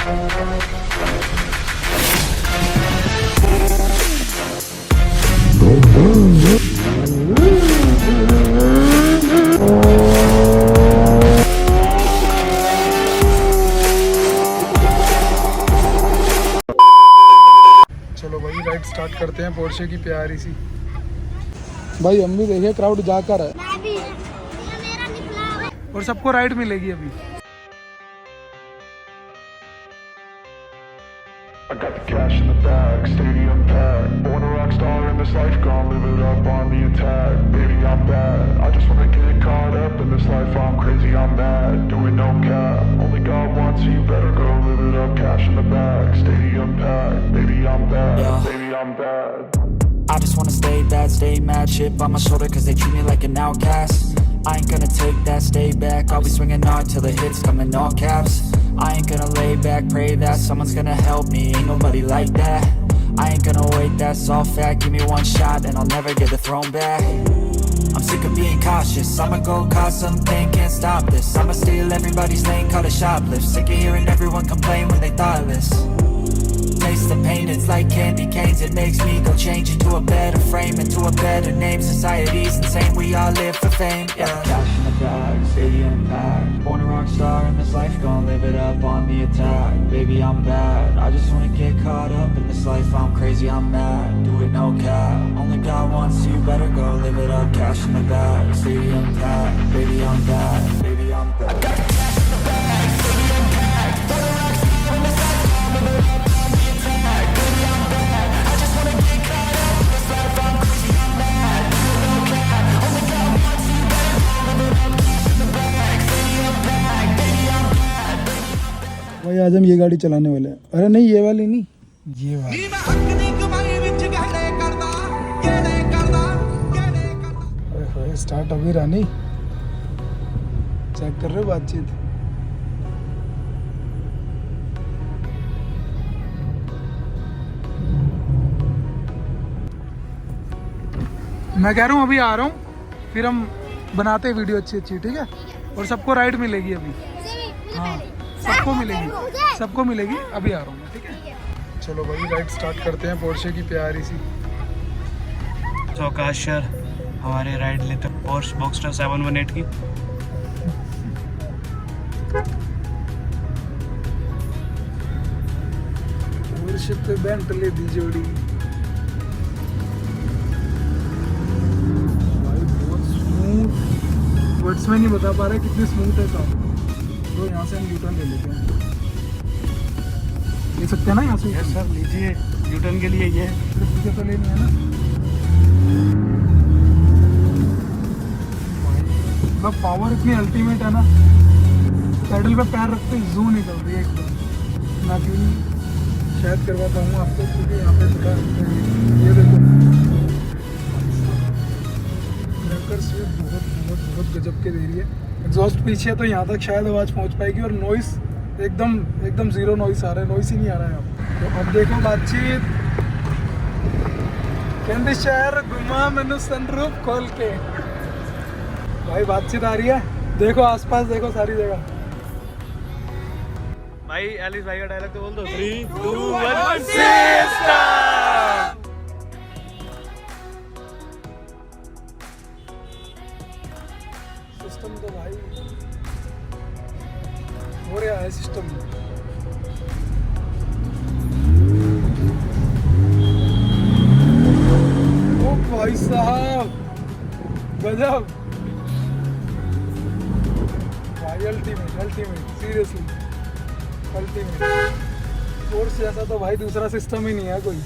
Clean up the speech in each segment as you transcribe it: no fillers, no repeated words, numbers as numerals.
चलो भाई ride start करते हैं पोर्शे की प्यारी सी। भाई हम भी देखे क्राउड जाकर है और सबको राइड मिलेगी अभी। I got the cash in the bag, stadium packed. Born a rock star in this life, gonna live it up on the attack. Baby, I'm bad. I just wanna get caught up in this life. I'm crazy, I'm mad. Doing no cap. Only God wants you, better go live it up. Cash in the bag, stadium packed. Baby, I'm bad. Yeah. Baby, I'm bad. I just wanna stay bad, stay mad. Chip on my shoulder cause they treat me like an outcast. I ain't gonna take that, stay back. I'll be swinging hard till the hits come in all caps. I ain't gonna lay back, pray that someone's gonna help me. Ain't nobody like that. I ain't gonna wait, that's all fact. Give me one shot and I'll never get the throne back. I'm sick of being cautious. I'ma go cause something, can't stop this. I'ma steal everybody's lane, call it shoplift. Sick of hearing everyone complain when they thoughtless. Taste the pain, it's like candy canes. It makes me go change into a better frame, into a better name. Society's insane, we all live for fame. Yeah. Cash in the bag, stadium packed. Born a rock star in this life, gonna live it up on the attack. Baby, I'm bad. I just wanna get caught up in this life. I'm crazy, I'm mad. Do it no cap. Only God wants you, better go live it up. Cash in the bag, stadium packed. Baby, I'm bad. Baby, I'm bad. I got the cash in the bag, stadium packed. Born a rock star in this life, gonna live it up. भाई आज हम ये गाड़ी चलाने वाले हैं। अरे नहीं ये वाली नहीं, ये वाली। अरे स्टार्ट अभी रहा नहीं, चेक कर रहे हो बातचीत। मैं कह रहा हूँ अभी आ रहा हूँ, फिर हम बनाते हैं वीडियो अच्छी अच्छी, ठीक है। और सबको राइड मिलेगी अभी, हाँ सबको मिलेगी, सबको मिलेगी। अभी आ रहा हूँ मैं, ठीक है। चलो भाई राइड स्टार्ट करते हैं पोर्शे की प्यारी सी। तो आकाश सर हमारे राइड लेते हैं पोर्शे बॉक्स्टर 718 की। पोर्शे पे बेंटले दी जोड़ी भाई, बहुत स्मूथ। वर्ड्स में नहीं बता पा रहे कितनी स्मूथ है काम। तो यहाँ से हम यूटर्न ले लेते हैं, ले सकते हैं ना यहाँ से? यस सर लीजिए, यूटर्न के लिए ये मुझे तो लेनी है ना। मतलब पावर इतनी अल्टीमेट है ना, पैडल पे पैर रखते जू निकल रही है एकदम। ना कि शायद करवाता हूँ आपको, क्योंकि यहाँ पे थोड़ा ये देखो स्विफ्ट बहुत बहुत बहुत गजब के दे रही है। एग्जॉस्ट पीछे है तो यहाँ तक शायद आवाज़ पहुँच पाएगी, और नॉइस एकदम जीरो नॉइस आ रहा है, नॉइस ही नहीं आ रहा है अब। तो अब देखो बातचीत कहते शहर घुमा मैंने सनरूफ खोल के। भाई बातचीत आ रही है, देखो आसपास देखो सारी जगह। भाई एलिस भाई का डायलॉग तो बोल दो। 3 2 1 सिस्टम। सिस्टम तो भाई हो रहा है सिस्टम। ओ भाई साहब गजब भाई, अल्टीमेट सीरियसली अल्टीमेट। फोर्स जैसा तो भाई दूसरा सिस्टम ही नहीं है कोई।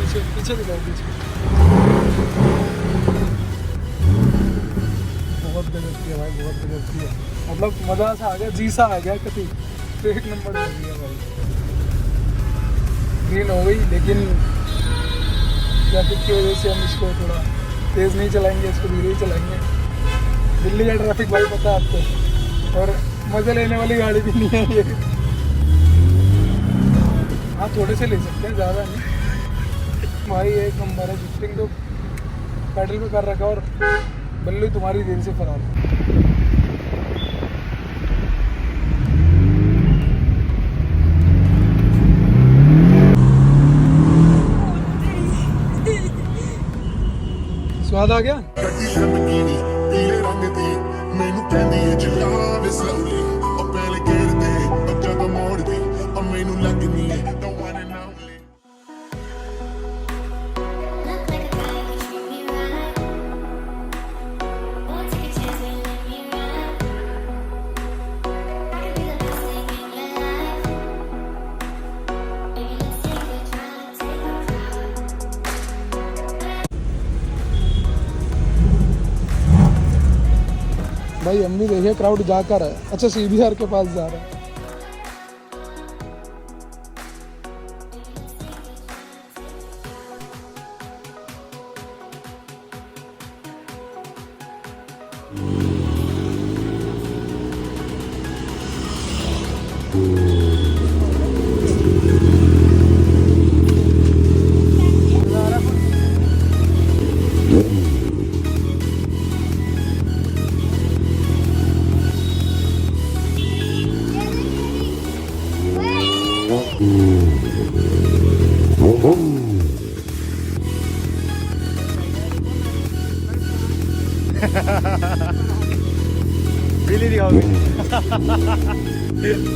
पीछे दिखाओ पीछे। बहुत गजब की है भाई, बहुत गजब की है। मतलब मज़ा सा आ गया, जी सा आ गया कभी। तो एक नंबर हो गया भाई। ग्रीन हो गई, लेकिन ट्रैफिक की वजह से हम इसको थोड़ा तेज़ नहीं चलाएंगे, इसको धीरे ही चलाएंगे। दिल्ली का ट्रैफिक भाई पता है आपको, और मज़े लेने वाली गाड़ी भी नहीं है ये। हाँ थोड़े से ले सकते हैं, ज़्यादा नहीं भाई। एक नंबर है, शिफ्टिंग तो पैडल पे कर रखा, और बल्लू तुम्हारी देर से फरार। स्वाद आ गया। ਗੱਡੀ ਲੈਂਬਰਗਿਨੀ ਪੀਲੇ ਰੰਗ ਦੀ ਮੈਨੂੰ ਕਹਿੰਦੀ ਏ ਚਲਾਵੇ slowly ਉਹ ਪਹਿਲੇ ਗੇਰ ਤੇ ਉਹ ਜਦੋਂ ਮੋੜਦੀ ਉਹ ਮੈਨੂੰ ਲੱਗਦੀ ਏ the one and only Look like a guy who treat me right. Won't take a chance and let me ride. I could be the best thing in your life. Baby, let's take a drive, take a drive. भाई हम भी देखिए crowd जाकर है। अच्छा CBR के पास जा रहा है। बिल्ली दिखाओ बिल्ली।